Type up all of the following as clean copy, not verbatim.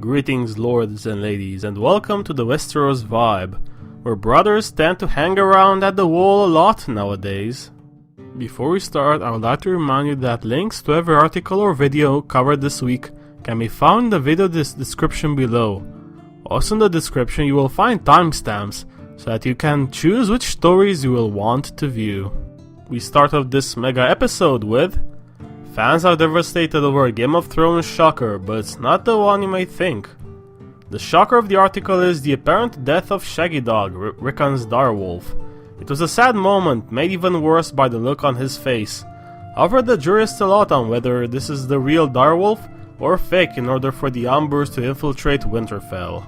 Greetings lords and ladies, and welcome to the Westeros vibe, where brothers tend to hang around at the wall a lot nowadays. Before we start, I would like to remind you that links to every article or video covered this week can be found in the video description below. Also in the description you will find timestamps, so that you can choose which stories you will want to view. We start off this mega episode with: fans are devastated over a Game of Thrones shocker, but it's not the one you may think. The shocker of the article is the apparent death of Shaggy Dog, Rickon's direwolf. It was a sad moment, made even worse by the look on his face. However, the jury is still out on whether this is the real direwolf or fake in order for the Umbers to infiltrate Winterfell.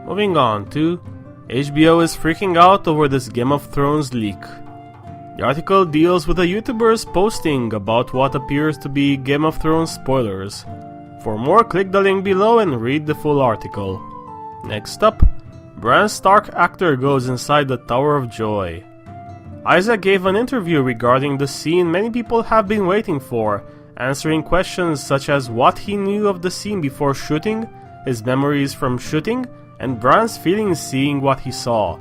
Moving on to: HBO is freaking out over this Game of Thrones leak. The article deals with the YouTubers posting about what appears to be Game of Thrones spoilers. For more, click the link below and read the full article. Next up, Bran Stark actor goes inside the Tower of Joy. Isaac gave an interview regarding the scene many people have been waiting for, answering questions such as what he knew of the scene before shooting, his memories from shooting, and Bran's feelings seeing what he saw.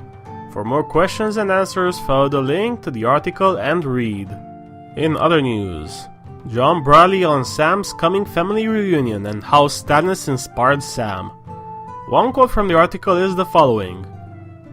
For more questions and answers, follow the link to the article and read. In other news, Jon Bradley on Sam's coming family reunion and how Stannis inspired Sam. One quote from the article is the following: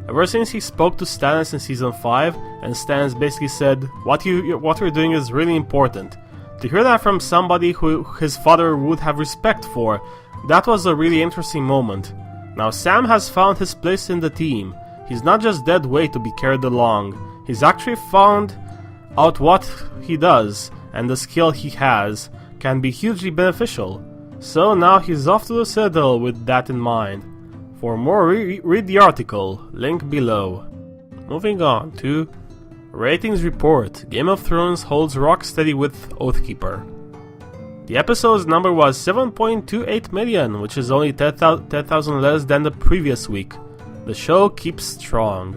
"Ever since he spoke to Stannis in Season 5, and Stannis basically said, what you're doing is really important. To hear that from somebody who his father would have respect for, that was a really interesting moment. Now Sam has found his place in the team. He's not just dead weight to be carried along. He's actually found out what he does, and the skill he has can be hugely beneficial. So now he's off to the Citadel with that in mind." For more, read the article, link below. Moving on to ratings report. Game of Thrones holds rock steady with Oathkeeper. The episode's number was 7.28 million, which is only 10,000 less than the previous week. The show keeps strong.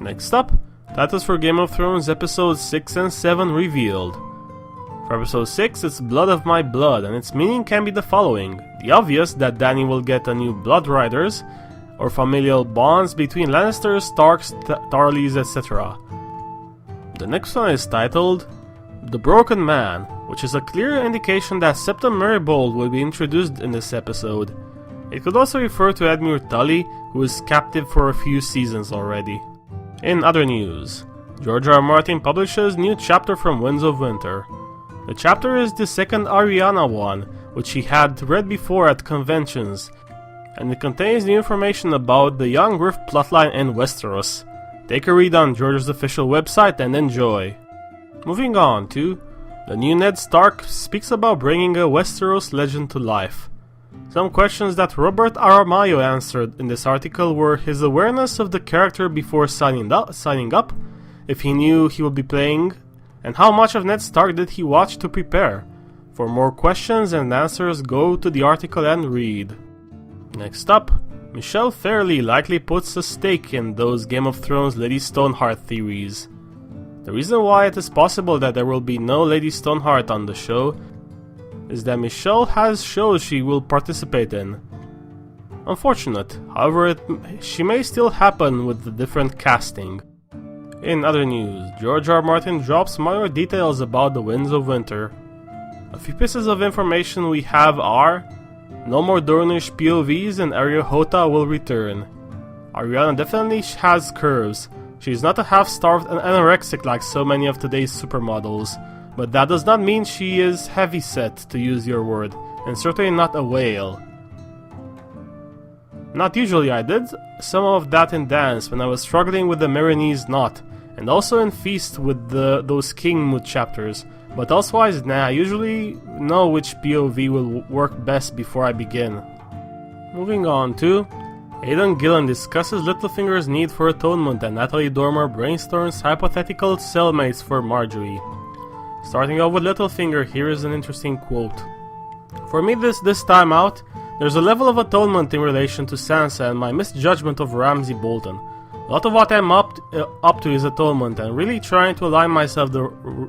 Next up, titles for Game of Thrones episodes 6 and 7 revealed. For episode 6, it's Blood of My Blood, and its meaning can be the following: the obvious, that Dani will get a new Blood Riders, or familial bonds between Lannisters, Starks, Tarleys, etc. The next one is titled The Broken Man, which is a clear indication that Septon Merrybold will be introduced in this episode. It could also refer to Edmure Tully, who is captive for a few seasons already. In other news, George R. R. Martin publishes new chapter from Winds of Winter. The chapter is the second Arianna one, which he had read before at conventions, and it contains new information about the Young Rift plotline in Westeros. Take a read on George's official website and enjoy. Moving on to: the new Ned Stark speaks about bringing a Westeros legend to life. Some questions that Robert Aramayo answered in this article were his awareness of the character before signing up, if he knew he would be playing, and how much of Ned Stark did he watch to prepare. For more questions and answers, go to the article and read. Next up, Michelle Fairley likely puts a stake in those Game of Thrones Lady Stoneheart theories. The reason why it is possible that there will be no Lady Stoneheart on the show is that Michelle has shows she will participate in. Unfortunate, however, she may still happen with the different casting. In other news, George R. R. Martin drops minor details about the Winds of Winter. A few pieces of information we have are: no more Dornish POVs and Arya Hota will return. Arianna definitely has curves. She's not a half-starved and anorexic like so many of today's supermodels, but that does not mean she is heavy-set, to use your word, and certainly not a whale. Not usually. I did some of that in Dance when I was struggling with the Meereenese knot, and also in Feast with those King Mood chapters, but elsewise I usually know which POV will work best before I begin. Moving on to: Aidan Gillen discusses Littlefinger's need for atonement, and Natalie Dormer brainstorms hypothetical cellmates for Margery. Starting off with Littlefinger, here is an interesting quote. "For me this time out, there's a level of atonement in relation to Sansa and my misjudgment of Ramsay Bolton. A lot of what I'm up to is atonement and really trying to align myself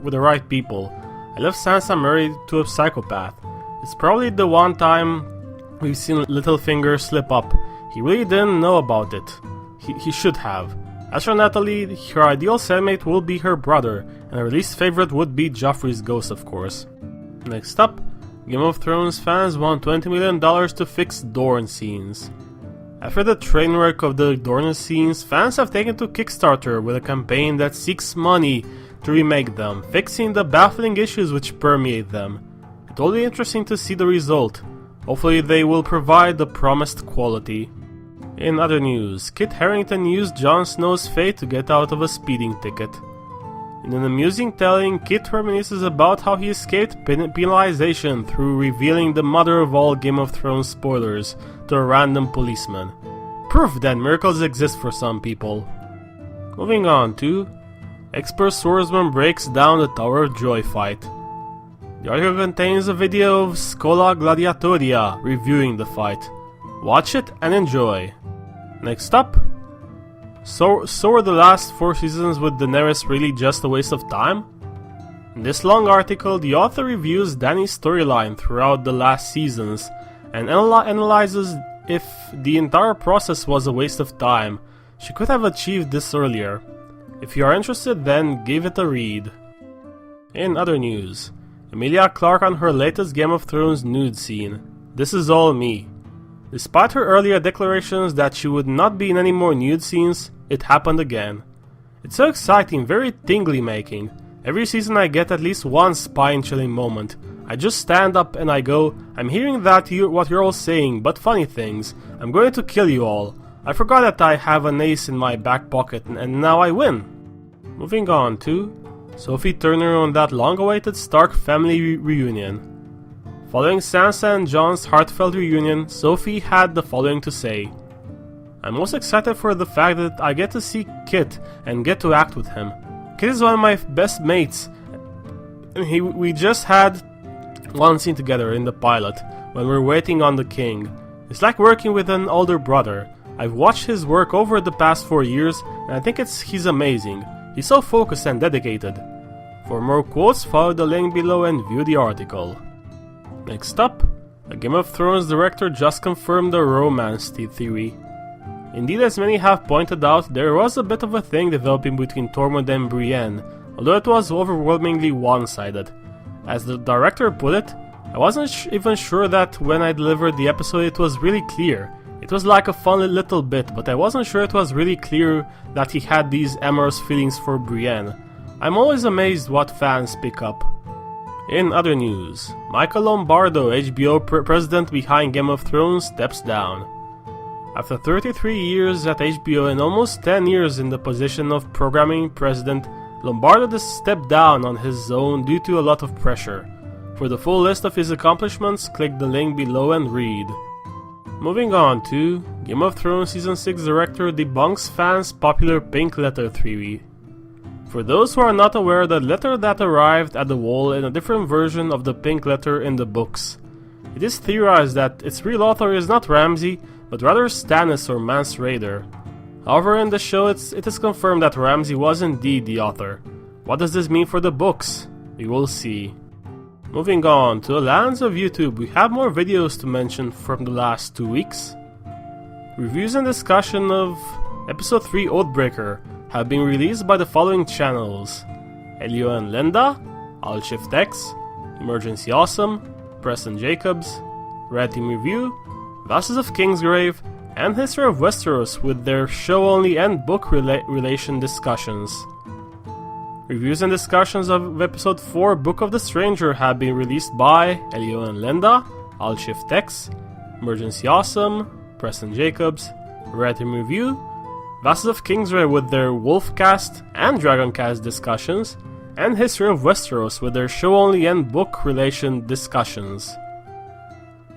with the right people. I left Sansa married to a psychopath. It's probably the one time we've seen Littlefinger slip up. He really didn't know about it. He should have. As for Natalie, her ideal cellmate will be her brother, and her least favorite would be Joffrey's ghost, of course. Next up, Game of Thrones fans want $20 million to fix Dorne scenes. After the train wreck of the Dorne scenes, fans have taken to Kickstarter with a campaign that seeks money to remake them, fixing the baffling issues which permeate them. It will be interesting to see the result. Hopefully they will provide the promised quality. In other news, Kit Harington used Jon Snow's fate to get out of a speeding ticket. In an amusing telling, Kit reminisces about how he escaped penalization through revealing the mother of all Game of Thrones spoilers to a random policeman. Proof that miracles exist for some people. Moving on to Expert Swordsman breaks down the Tower of Joy fight. The article contains a video of Scola Gladiatoria reviewing the fight. Watch it and enjoy. Next up, so were the last 4 seasons with Daenerys really just a waste of time? In this long article, the author reviews Dani's storyline throughout the last seasons and analyzes if the entire process was a waste of time. She could have achieved this earlier. If you are interested, then give it a read. In other news, Emilia Clarke on her latest Game of Thrones nude scene. This is all me. Despite her earlier declarations that she would not be in any more nude scenes, it happened again. It's so exciting, very tingly making. Every season I get at least one spine-chilling moment. I just stand up and I go, I'm hearing what you're all saying, but funny things. I'm going to kill you all. I forgot that I have an ace in my back pocket and now I win. Moving on to Sophie Turner on that long-awaited Stark family reunion. Following Sansa and Jon's heartfelt reunion, Sophie had the following to say. I'm most excited for the fact that I get to see Kit and get to act with him. Kit is one of my best mates. We just had one scene together in the pilot when we're waiting on the king. It's like working with an older brother. I've watched his work over the past 4 years and I think he's amazing. He's so focused and dedicated. For more quotes, follow the link below and view the article. Next up, a Game of Thrones director just confirmed the romance theory. Indeed, as many have pointed out, there was a bit of a thing developing between Tormund and Brienne, although it was overwhelmingly one-sided. As the director put it, I wasn't even sure that when I delivered the episode it was really clear. It was like a fun little bit, but I wasn't sure it was really clear that he had these amorous feelings for Brienne. I'm always amazed what fans pick up. In other news, Bye Lombardo, HBO president behind Game of Thrones, steps down. After 33 years at HBO and almost 10 years in the position of programming president, Lombardo just stepped down on his own due to a lot of pressure. For the full list of his accomplishments, click the link below and read. Moving on to Game of Thrones Season 6 director debunks fans' popular pink letter theory. For those who are not aware, the letter that arrived at the wall in a different version of the pink letter in the books. It is theorized that its real author is not Ramsay, but rather Stannis or Mance Rayder. However, in the show it is confirmed that Ramsay was indeed the author. What does this mean for the books? We will see. Moving on to the lands of YouTube, we have more videos to mention from the last 2 weeks. Reviews and discussion of Episode 3 Oathbreaker have been released by the following channels: Elio and Linda, I'll Shift X, Emergency Awesome, Preston Jacobs, Red Team Review, Vassals of Kingsgrave, and History of Westeros with their show-only and book relation discussions. Reviews and discussions of Episode 4 Book of the Stranger have been released by Elio and Linda, I'll Shift X, Emergency Awesome, Preston Jacobs, Red Team Review, Vassals of Kingsgrave with their Wolfcast and DragonCast discussions, and History of Westeros with their show-only and book relation discussions.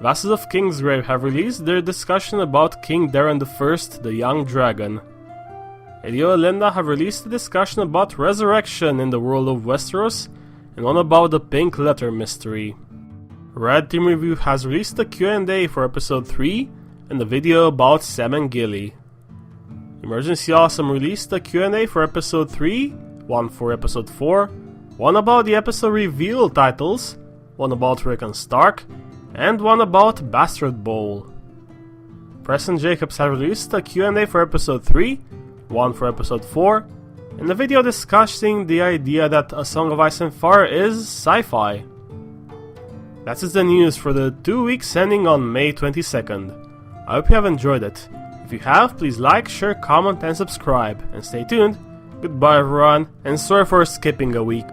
Vassals of Kingsgrave have released their discussion about King Daeron I, the Young Dragon. Elio and Linda have released a discussion about resurrection in the world of Westeros, and one about the Pink Letter mystery. Red Team Review has released a Q&A for Episode 3, and a video about Sam and Gilly. Emergency Awesome released a Q&A for Episode 3, one for Episode 4, one about the episode reveal titles, one about Rick and Stark, and one about Bastard Bowl. Preston Jacobs have released a Q&A for episode 3, one for episode 4, and a video discussing the idea that A Song of Ice and Fire is sci-fi. That's the news for the 2 weeks ending on May 22nd. I hope you have enjoyed it. If you have, please like, share, comment and subscribe, and stay tuned. Goodbye everyone, and sorry for skipping a week.